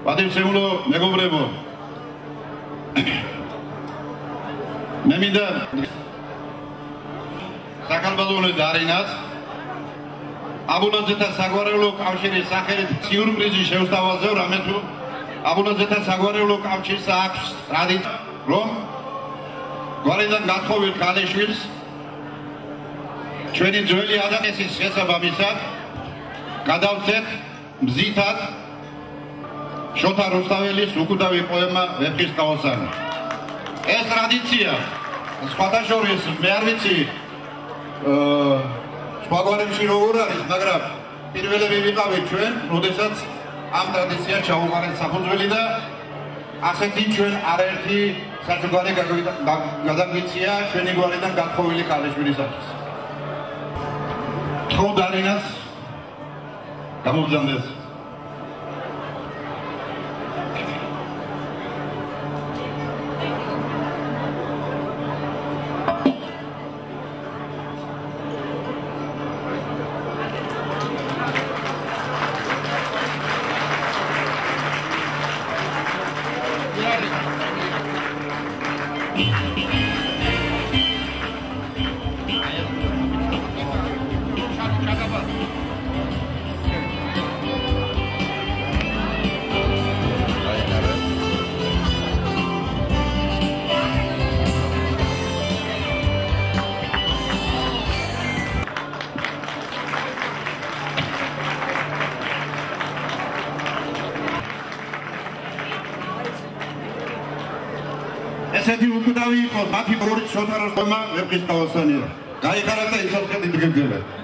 პატივსემულო მეგობრებო, მე მინდა საქართველოს დარინაც აბუნაძეთა საგვარეულო კავშირის სახელით სიურპრიზი შევსთავაზებ, რამე თუ აბუნაძეთა საგვარეულო კავშირს აქვს ტრადიცია, რომ გვარიდან გათხოვილ ქალიშვილს ჩვენი ძველი ადამიანის შესაბამისად გადავწეთ მზითად შოთა რუსთაველის უკუდავი პოემა ვეფხის კაოსანი. ეს ტრადიცია სხვათა შორის მე არ ვიცი სხვა გვარებში როგორ არის, მაგრამ პირველები ვიყავით ჩვენ, როდესაც ამ ტრადიციას ჩაუყარეთ საფუძველი და ასეთი ჩვენ არაერთი საჩუქარი გადაგვიცია ჩვენი გვარიდან გათხოვილი ქალიშვილისათვის. თხოვ დარინას გამოგზავნეს. ესეთი უკუდავი იყო მათი პროექტი შოთა რუსთაველის ვეფხის კაოსანია. გაიხარეთ და ისოცხლეთ იდგებდეთ.